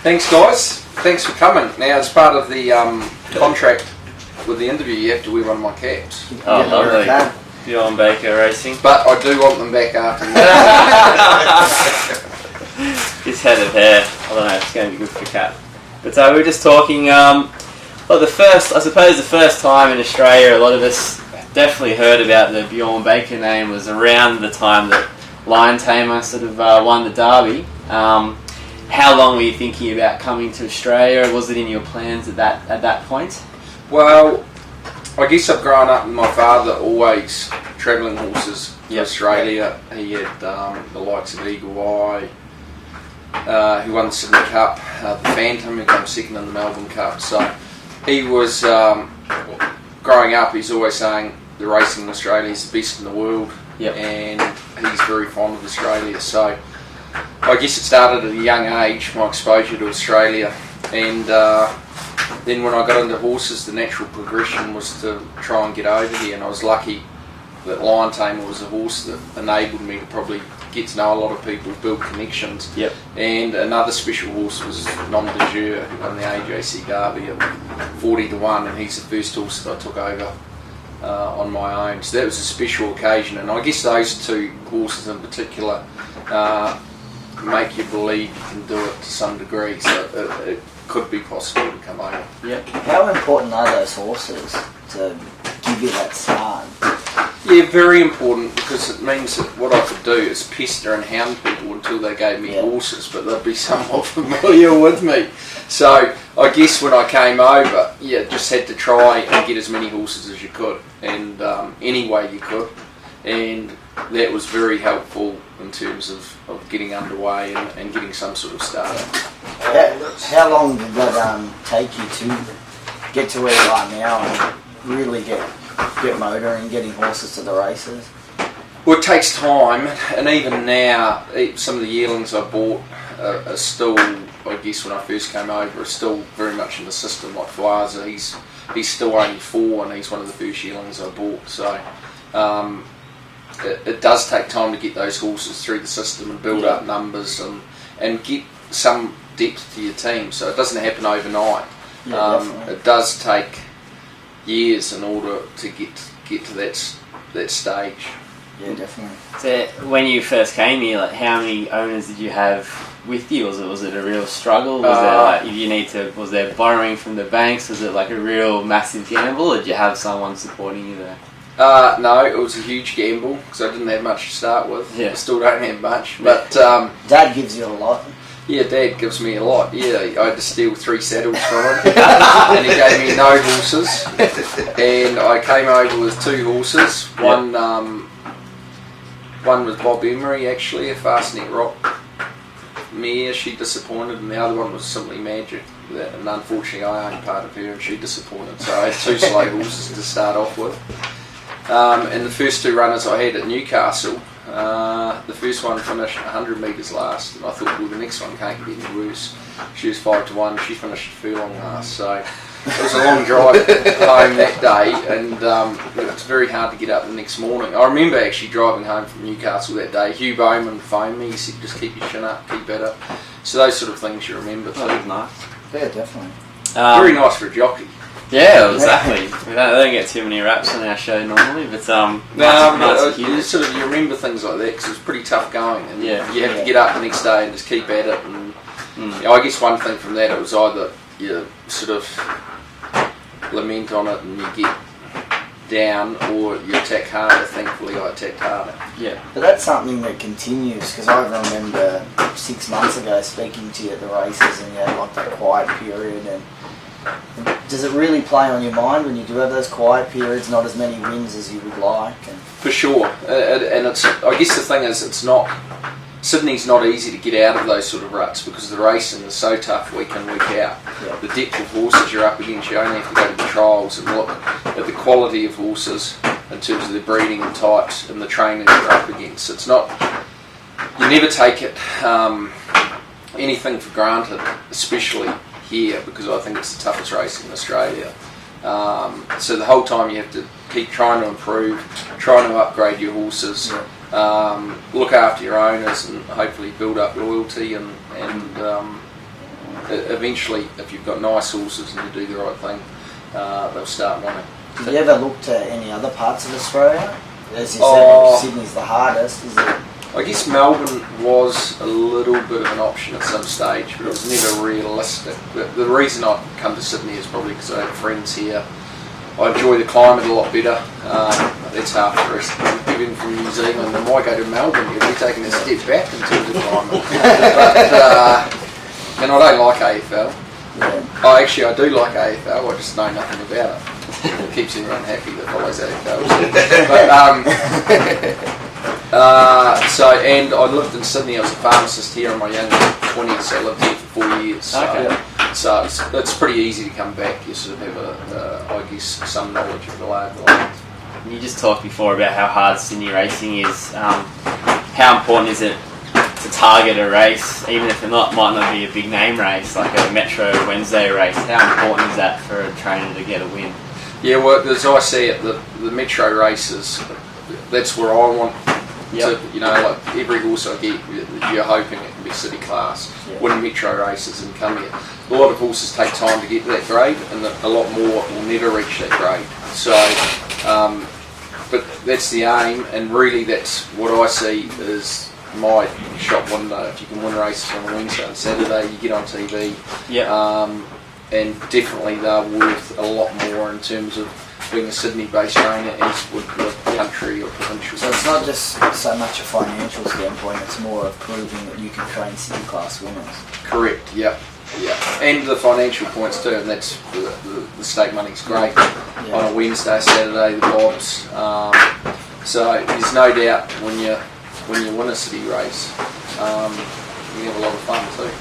Thanks, guys. Thanks for coming. Now, as part of the contract with the interview, you have to wear one of my caps. Oh, lovely. Bjorn Baker Racing. But I do want them back after His head of hair. I don't know if it's going to be good for Cap. But we were just talking, well, the first time in Australia, a lot of us definitely heard about the Bjorn Baker name was around the time that Lion Tamer sort of won the Derby. How long were you thinking about coming to Australia? Was it in your plans at that point? Well, I guess I've grown up with my father always travelling horses to Australia. He had the likes of Eagle Eye, who won the Sydney Cup, the Phantom, who came second in the Melbourne Cup. So he was, growing up, he's always saying the racing in Australia is the best in the world, and he's very fond of Australia. So I guess it started at a young age, my exposure to Australia, and then when I got into horses, the natural progression was to try and get over here, and I was lucky that Lion Tamer was a horse that enabled me to probably get to know a lot of people, build connections. And another special horse was Nom de Jure, who won the AJC Derby at 40-1, and he's the first horse that I took over on my own. So that was a special occasion, and I guess those two horses in particular make you believe you can do it to some degree, so it could be possible to come over. How important are those horses to give you that start? Yeah, very important, because it means that what I could do is pester and hound people until they gave me horses, but they'd be somewhat familiar with me. So I guess when I came over, just had to try and get as many horses as you could, and any way you could, and that was very helpful in terms of getting underway and getting some sort of start. How long did that take you to get to where you are now and really get motoring, getting horses to the races? Well, it takes time, and even now, some of the yearlings I bought are still, I guess when I first came over, are still very much in the system. Like Flaza, he's still only 4, and he's one of the first yearlings I bought. So it does take time to get those horses through the system and build up numbers and get some depth to your team. So it doesn't happen overnight. It does take years in order to get to that stage. Yeah, definitely. So when you first came here, like how many owners did you have with you? Was it a real struggle? Was there borrowing from the banks? Was it like a real massive gamble, or did you have someone supporting you there? No, it was a huge gamble because I didn't have much to start with. I still don't have much, but Dad gives you a lot. Yeah, Dad gives me a lot. Yeah, I had to steal 3 saddles from him, and he gave me no horses. And I came over with 2 horses. One was Bob Emery, actually, a Fastnet Rock mare. She disappointed, and the other one was Simply Magic. And unfortunately, I owned part of her, and she disappointed. So I had 2 slow horses to start off with. And the first 2 runners I had at Newcastle, the first one finished 100 metres last, and I thought, well, the next one can't get any worse. She was 5-1, she finished furlong last, so it was a long drive home that day, and it was very hard to get up the next morning. I remember actually driving home from Newcastle that day. Hugh Bowman phoned me, he said, just keep your chin up, keep at it. So those sort of things you remember too. That was nice. Yeah, definitely. Very nice for a jockey. Yeah, exactly. We don't get too many raps on our show normally, but you remember things like that because it's pretty tough going, and you have to get up the next day and just keep at it. And I guess one thing from that, it was either you sort of lament on it and you get down, or you attack harder. Thankfully, I attacked harder. Yeah, but that's something that continues, because I remember 6 months ago speaking to you at the races, and you had like that quiet period. And does it really play on your mind when you do have those quiet periods, not as many wins as you would like? For sure, and it's, I guess the thing is, Sydney's not easy to get out of those sort of ruts because the racing is so tough week in, week out. The depth of horses you're up against, you only have to go to the trials and look at the quality of horses in terms of their breeding and types and the training you're up against. It's not, you never take it anything for granted, especially here, because I think it's the toughest race in Australia. So the whole time you have to keep trying to improve, trying to upgrade your horses, look after your owners, and hopefully build up loyalty and eventually, if you've got nice horses and you do the right thing, they'll start winning. Did you ever look to any other parts of Australia? As you said, Sydney's the hardest. Is it? I guess Melbourne was a little bit of an option at some stage, but it was never realistic. The reason I come to Sydney is probably because I have friends here. I enjoy the climate a lot better. That's half the rest. Even from New Zealand, I might go to Melbourne. You'll be taking a step back in terms of climate. And I don't like AFL. Yeah. I do like AFL. I just know nothing about it. It keeps everyone happy that follows AFL. And I lived in Sydney. I was a pharmacist here in my young 20s, so I lived here for 4 years. So it's pretty easy to come back. You sort of have I guess, some knowledge of the lay of the land. You just talked before about how hard Sydney racing is. How important is it to target a race, even if it might not be a big name race, like a Metro Wednesday race? How important is that for a trainer to get a win? Yeah, well, as I see it, the Metro races, that's where I want to, like every horse I get, you're hoping it can be city class, win Metro races and come here. A lot of horses take time to get to that grade, and a lot more will never reach that grade. So, but that's the aim, and really that's what I see is my shop window. If you can win races on a Wednesday and Saturday, you get on TV. And definitely they're worth a lot more in terms of being a Sydney-based trainer as would the country or provincial. So it's not just so much a financial standpoint, it's more of proving that you can train city class winners. Correct, yeah. And the financial points too, and that's the stake money's great. On a Wednesday, Saturday, the bobs. So there's no doubt when you win a city race, you have a lot of fun too.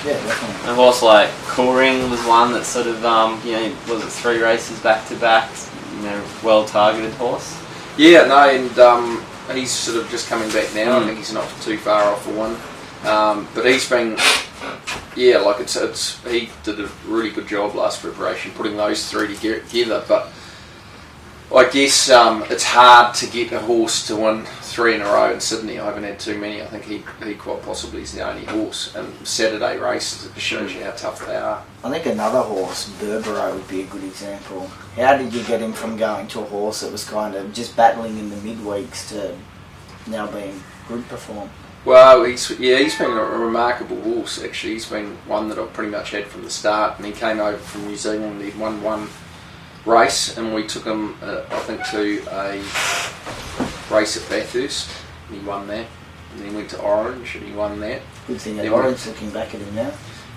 Yeah, definitely. And also, like Coring was one that sort of, was it 3 races back to back? Well targeted horse. Yeah, no, and he's sort of just coming back now. I think he's not too far off for one, but he's been, he did a really good job last preparation putting those 3 together. But I guess it's hard to get a horse to win 3 in a row in Sydney. I haven't had too many. I think he quite possibly is the only horse. And Saturday races, it just shows you how tough they are. I think another horse, Berbero, would be a good example. How did you get him from going to a horse that was kind of just battling in the midweeks to now being good perform? Well, he's been a remarkable horse actually. He's been one that I've pretty much had from the start. And he came over from New Zealand. He'd won one race, and we took him, I think, to a race at Bathurst, and he won that. And then he went to Orange, and he won that. Good thing that Orange, looking back at him now.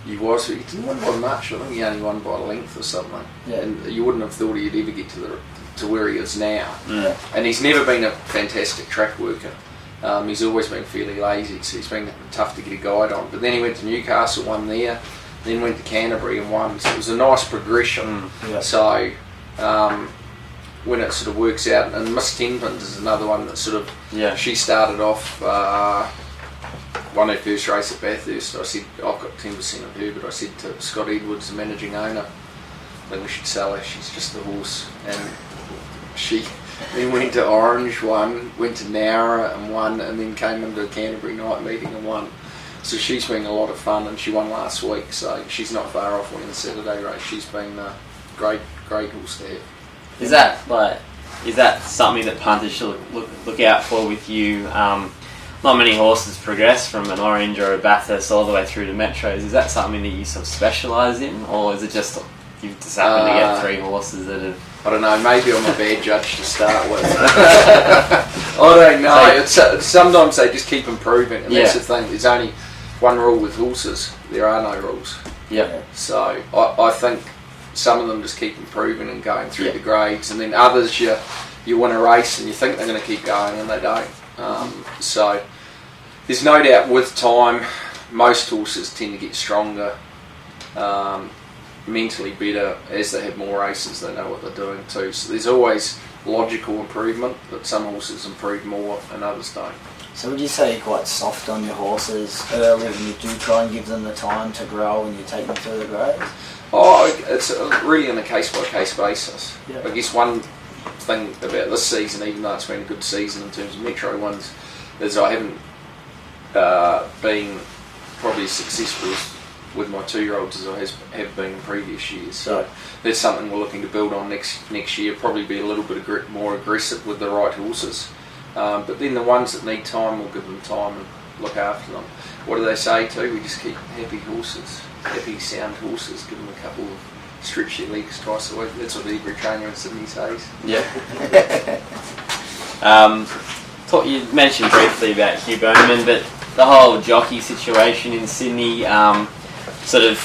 He didn't win by much. I think he only won by a length or something. Yeah. And you wouldn't have thought he'd ever get to where he is now. Yeah. And he's never been a fantastic track worker. He's always been fairly lazy, so he's been tough to get a guide on. But then he went to Newcastle, won there, then went to Canterbury and won. So it was a nice progression. So when it sort of works out, and Miss Tenpins is another one that sort of, she started off, won her first race at Bathurst. I said, I've got 10% of her, but I said to Scott Edwards, the managing owner, I think we should sell her, she's just a horse. And she then went to Orange, won, went to Nowra and won, and then came into a Canterbury night meeting and won. So she's been a lot of fun, and she won last week, so she's not far off winning the Saturday race. She's been a great horse to have. Is that something that punters should look out for with you? Not many horses progress from an Orange or a Bathurst all the way through to Metros. Is that something that you sort of specialise in, or is it just you just happen to get 3 horses that have... I don't know, maybe I'm a bad judge to start with. I don't know. Sometimes they just keep improving, and that's the thing. There's only one rule with horses. There are no rules. Yeah. So I think some of them just keep improving and going through the grades, and then others you win a race and you think they're going to keep going and they don't. So there's no doubt with time most horses tend to get stronger, mentally better as they have more races. They know what they're doing too. So there's always logical improvement, but some horses improve more and others don't. So would you say you're quite soft on your horses early when you do try and give them the time to grow and you take them through the grades? Oh, it's really on a case-by-case basis. Yeah. I guess one thing about this season, even though it's been a good season in terms of Metro ones, is I haven't been probably as successful as with my 2-year-olds as I have been in previous years. So Yeah. that's something we're looking to build on next year. Probably be a little bit more aggressive with the right horses. But then the ones that need time, we'll give them time and look after them. What do they say too? We just keep happy horses, happy sound horses. Give them a couple of stretch their legs twice a week. That's what every trainer in Sydney says. Yeah. You mentioned briefly about Hugh Bowman, but the whole jockey situation in Sydney, sort of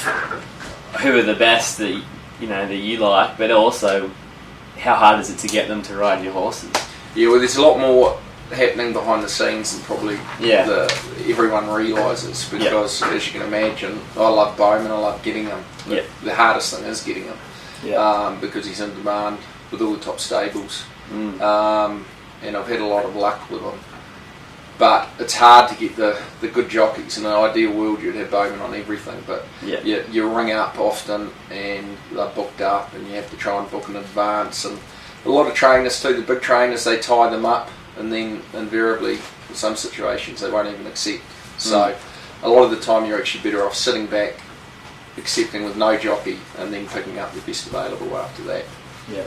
who are the best that you like, but also how hard is it to get them to ride your horses? Yeah, well, there's a lot more happening behind the scenes than probably everyone realises, because as you can imagine, I love Bowman, I love getting him. Yeah. The hardest thing is getting him, Yeah. because he's in demand with all the top stables, Mm. and I've had a lot of luck with him. But it's hard to get the good jockeys. In an ideal world, you'd have Bowman on everything, but you ring up often and they're booked up, and you have to try and book in advance. And a lot of trainers too, the big trainers, they tie them up, and then invariably, in some situations, they won't even accept. So a lot of the time, you're actually better off sitting back, accepting with no jockey, and then picking up the best available after that. Yeah.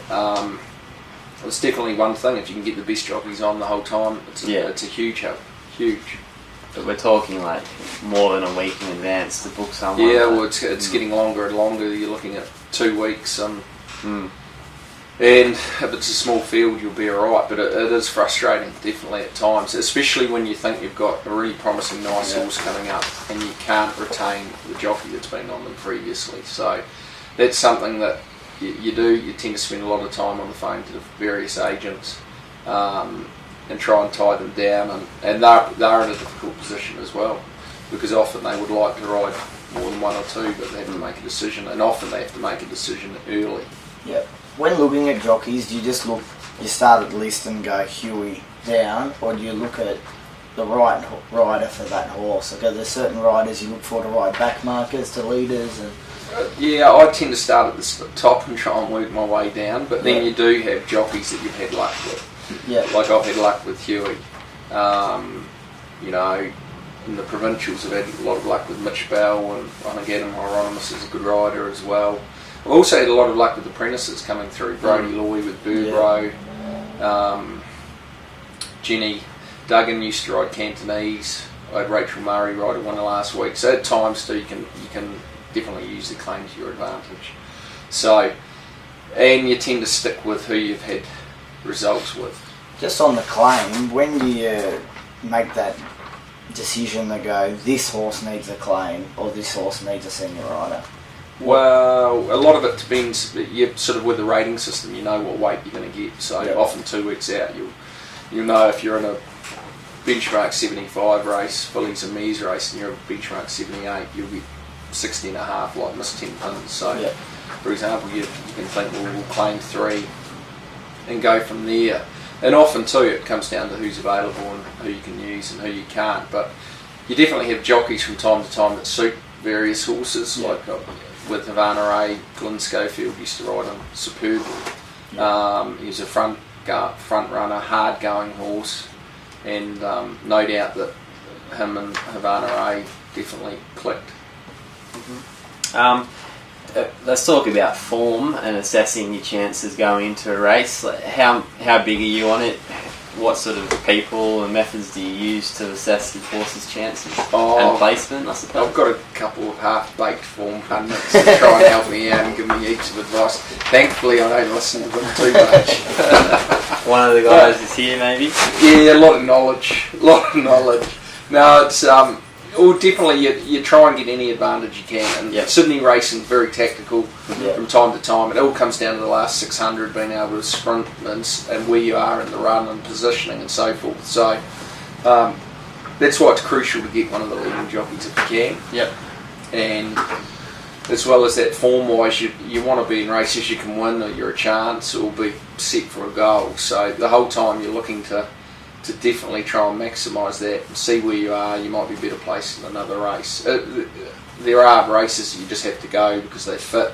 It's definitely one thing. If you can get the best jockeys on the whole time, it's a huge help. Huge. But we're talking like more than a week in advance to book someone. Yeah, well, it's getting longer and longer. You're looking at 2 weeks, and if it's a small field, you'll be alright. But it is frustrating, definitely at times, especially when you think you've got a really promising nice horse coming up, and you can't retain the jockey that's been on them previously. So that's something that you tend to spend a lot of time on the phone to the various agents, and try and tie them down, and they're in a difficult position as well, because often they would like to ride more than 1 or 2, but they have to make a decision, and often they have to make a decision early. Yeah. When looking at jockeys, do you just you start at the list and go Huey down, or do you look at the right rider for that horse? Like, are there certain riders you look for to ride back markers to leaders? And Yeah, I tend to start at the top and try and work my way down, but then you do have jockeys that you've had luck with. Yeah. Like I've had luck with Huey. In the provincials I've had a lot of luck with Mitch Bell, and I think Adam Hieronymus is a good rider as well. I've also had a lot of luck with apprentices coming through. Brody Loy with Burbro, Jenny Duggan used to ride Cantonese. I had Rachel Murray ride a winner last week. So at times too, you can definitely use the claim to your advantage. So, and you tend to stick with who you've had results with. just on the claim, when do you make that decision to go, this horse needs a claim, or this horse needs a senior rider? Well, a lot of it depends. You sort of with the rating system, you know what weight you're going to get. So often 2 weeks out, you'll know if you're in a benchmark 75 race, fillies and mares race, and you're a benchmark 78, you'll be 60 and a half, like miss 10 pins. So, for example, you can think, well, we'll claim 3 and go from there. And often too, it comes down to who's available and who you can use and who you can't. But you definitely have jockeys from time to time that suit various horses, like with Havana Ray, Glenn Schofield used to ride him superbly. He was a front runner, hard going horse, and no doubt that him and Havana Ray definitely clicked. Let's talk about form and assessing your chances going into a race. Like how big are you on it? What sort of people and methods do you use to assess your horse's chances and placement, I suppose? I've got a couple of half-baked form pundits that try and help me out and give me heaps of advice. Thankfully, I don't listen to them too much. One of the guys is here, maybe? Yeah, a lot of knowledge. No, it's... definitely you try and get any advantage you can. And Sydney racing very tactical from time to time. It all comes down to the last 600 being able to sprint and where you are in the run and positioning and so forth. So that's why it's crucial to get one of the leading jockeys if you can. Yep. And as well as that form-wise, you want to be in races you can win, or you're a chance, or be set for a goal. So the whole time you're looking to definitely try and maximise that and see where you are. You might be better placed in another race. There are races you just have to go because they fit,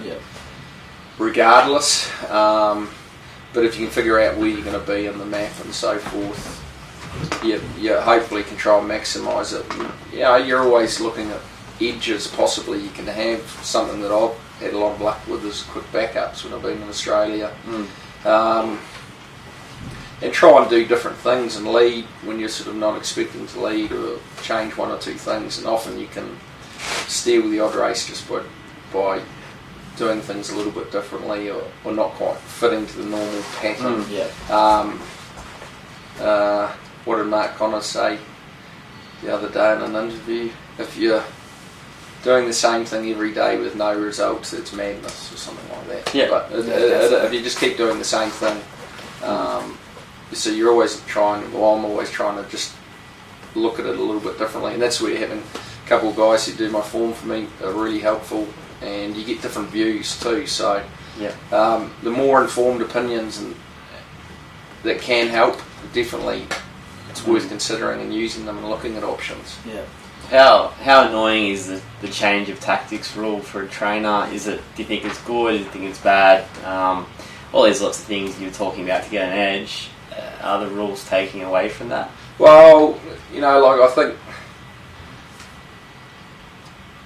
regardless. But if you can figure out where you're going to be on the map and so forth, you hopefully can try and maximise it. You're always looking at edges possibly you can have. Something that I've had a lot of luck with is quick backups when I've been in Australia. And try and do different things and lead when you're sort of not expecting to lead, or change one or two things, and often you can steer with the odd race just by doing things a little bit differently, or not quite fitting to the normal pattern. What did Mark Connors say the other day in an interview? If you're doing the same thing every day with no results, it's madness, or something like that. Yeah. But if you just keep doing the same thing, so you're always trying, well, I'm always trying to just look at it a little bit differently, and that's where having a couple of guys who do my form for me are really helpful, and you get different views too. So the more informed opinions and that can help, definitely it's worth considering and using them and looking at options. How annoying is the change of tactics rule for a trainer? Do you think it's good? Do you think it's bad? All these lots of things you're talking about to get an edge. Are the rules taking away from that? Well,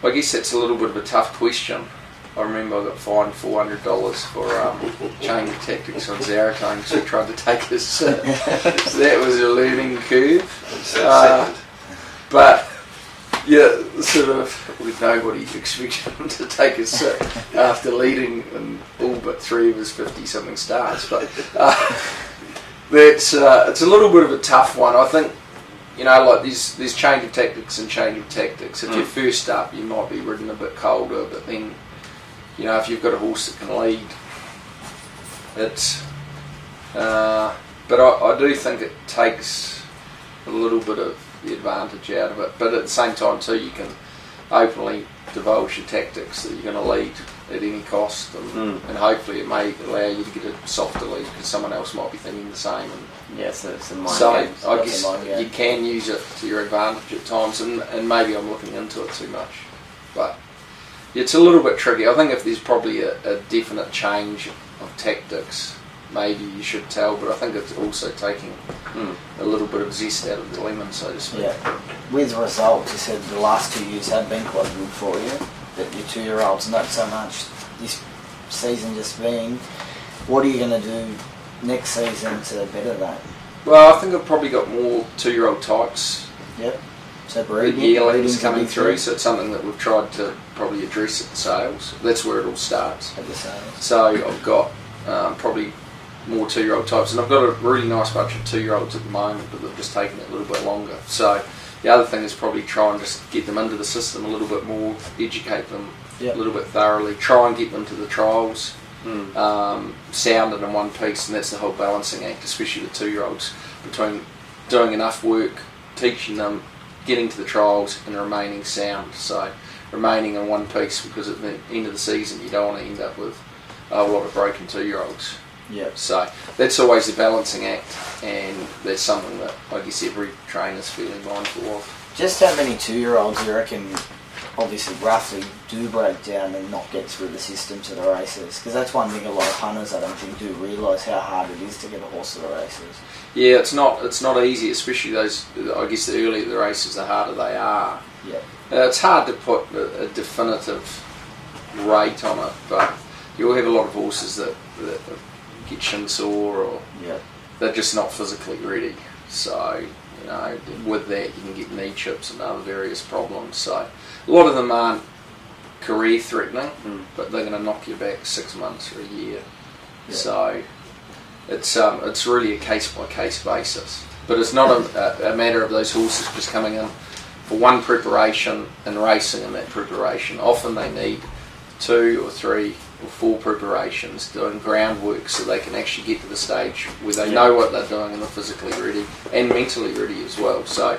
I guess that's a little bit of a tough question. I remember I got fined $400 for change of tactics on Zarotone because we tried to take us. So that was a learning curve. But yeah, sort of with nobody expected him to take us after leading in all but 3 of his 50-something starts. But it's a little bit of a tough one. I think, like there's change of tactics and change of tactics. If you're first up, you might be ridden a bit colder, but then, if you've got a horse that can lead, it's. But I do think it takes a little bit of the advantage out of it. But at the same time too, you can openly divulge your tactics that you're going to lead at any cost, and hopefully it may allow you to get a softer lead because someone else might be thinking the same. And so it's a mind so game. I guess you can use it to your advantage at times, and maybe I'm looking into it too much, but it's a little bit tricky. I think if there's probably a definite change of tactics, maybe you should tell, but I think it's also taking a little bit of zest out of the lemon, so to speak. With results, you said the last 2 years have been quite good for you, but your 2-year-olds not so much. This season just being, what are you going to do next season to better that? Well, I think I've probably got more 2-year-old types. So breeding, yearlings coming through, so it's something that we've tried to probably address at the sales. That's where it all starts. At the sales. So I've got probably more 2-year-old types, and I've got a really nice bunch of 2-year-olds at the moment, but they've just taken it a little bit longer. So the other thing is probably try and just get them into the system a little bit more, educate them a little bit thoroughly, try and get them to the trials, sounded in one piece, and that's the whole balancing act, especially the 2-year-olds, between doing enough work, teaching them, getting to the trials, and remaining sound. So remaining in one piece, because at the end of the season you don't want to end up with a lot of broken 2-year-olds. So that's always the balancing act, and that's something that I guess every trainer's feeling mindful of. Just how many 2-year-olds do you reckon, obviously roughly, do break down and not get through the system to the races? Because that's one thing a lot of hunters, I don't think, do realise how hard it is to get a horse to the races. Yeah, it's not easy, especially those. I guess the earlier the races, the harder they are. It's hard to put a definitive rate on it, but you'll have a lot of horses that get shin sore, or they're just not physically ready. So with that you can get knee chips and other various problems. So a lot of them aren't career threatening, but they're going to knock you back 6 months or a year. So it's really a case by case basis. But it's not a matter of those horses just coming in for one preparation and racing in that preparation. Often they need 2 or 3 or 4 preparations doing groundwork so they can actually get to the stage where they know what they're doing and they're physically ready and mentally ready as well. So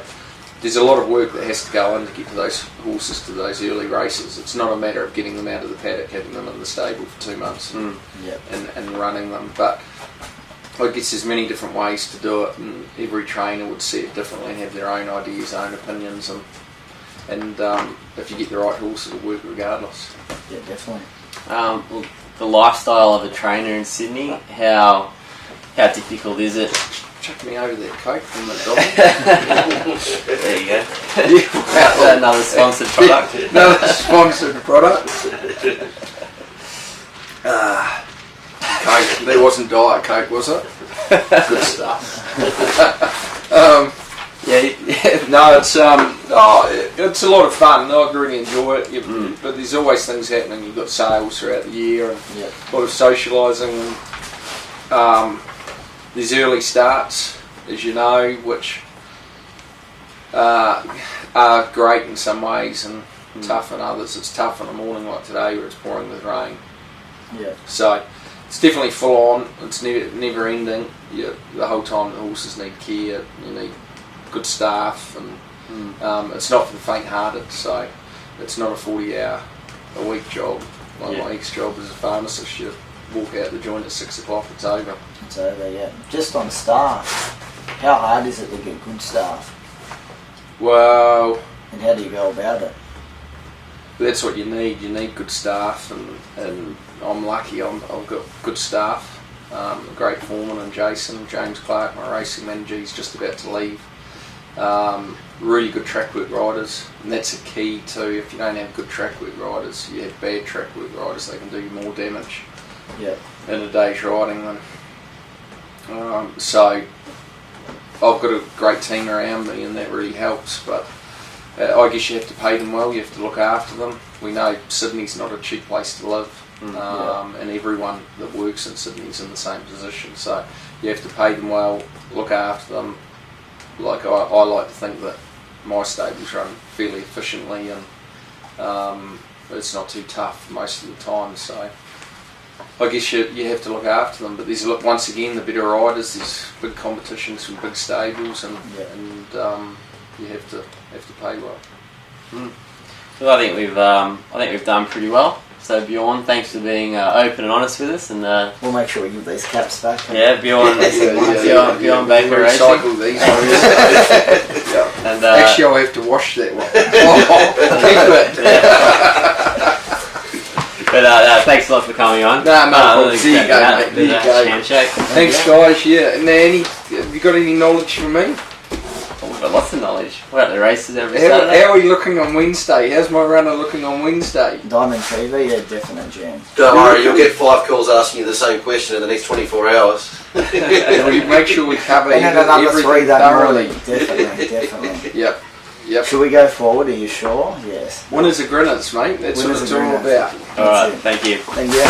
there's a lot of work that has to go in to get to those horses to those early races. It's not a matter of getting them out of the paddock, having them in the stable for 2 months and running them. But I guess there's many different ways to do it, and every trainer would see it differently and have their own ideas, own opinions, and if you get the right horse, it'll work regardless. Yeah, definitely. Well, the lifestyle of a trainer in Sydney, how difficult is it chuck me over that Coke from McDonald's. There you go. Another sponsored product. Another sponsored product. Coke. There wasn't Diet Coke, was it? Good stuff. No, it's a lot of fun. I really enjoy it. But there's always things happening. You've got sales throughout the year and a lot of socialising. There's early starts, as you know, which are great in some ways and tough in others. It's tough in the morning like today where it's pouring with rain. Yeah. So it's definitely full on. It's never ending. The whole time the horses need care. You need good staff, and it's not for the faint-hearted. So it's not a 40-hour-a-week job. Like my ex-job as a pharmacist, you walk out the joint at 6 o'clock. It's over. It's over. Yeah. Just on staff, how hard is it to get good staff? Well, and how do you go about it? That's what you need. You need good staff, and I'm lucky. I've got good staff. A great foreman and James Clark, my racing manager. He's just about to leave. Really good track work riders, and that's a key too. If you don't have good track work riders, you have bad track work riders. They can do you more damage in a day's riding than. So I've got a great team around me, and that really helps. But I guess you have to pay them well. You have to look after them. We know Sydney's not a cheap place to live. And everyone that works in Sydney's in the same position, so you have to pay them well, look after them. Like I like to think that my stables run fairly efficiently, and it's not too tough most of the time, so I guess you have to look after them. But there's, once again, the better riders, there's big competitions from big stables, and you have to pay well. Well, I think we've done pretty well. So Bjorn, thanks for being open and honest with us, and we'll make sure we give these caps back. Bjorn Baker Racing. Recycle these. And actually, I'll have to wash that one. But thanks a lot for coming on. No, see you go, mate. There you go. Handshake. Thanks, guys. Yeah. And have you got any knowledge from me? We've got lots of knowledge. We're at the races every Saturday. Saturday. How are we looking on Wednesday? How's my runner looking on Wednesday? Diamond TV, yeah, definite jam. Don't worry, you'll get 5 calls asking you the same question in the next 24 hours. We make sure we cover another 3 that thoroughly. Morning. Definitely. Yep. Should we go forward? Are you sure? Yes. Winners are grinners, mate. That's what it's all about. All right, thank you. Thank you.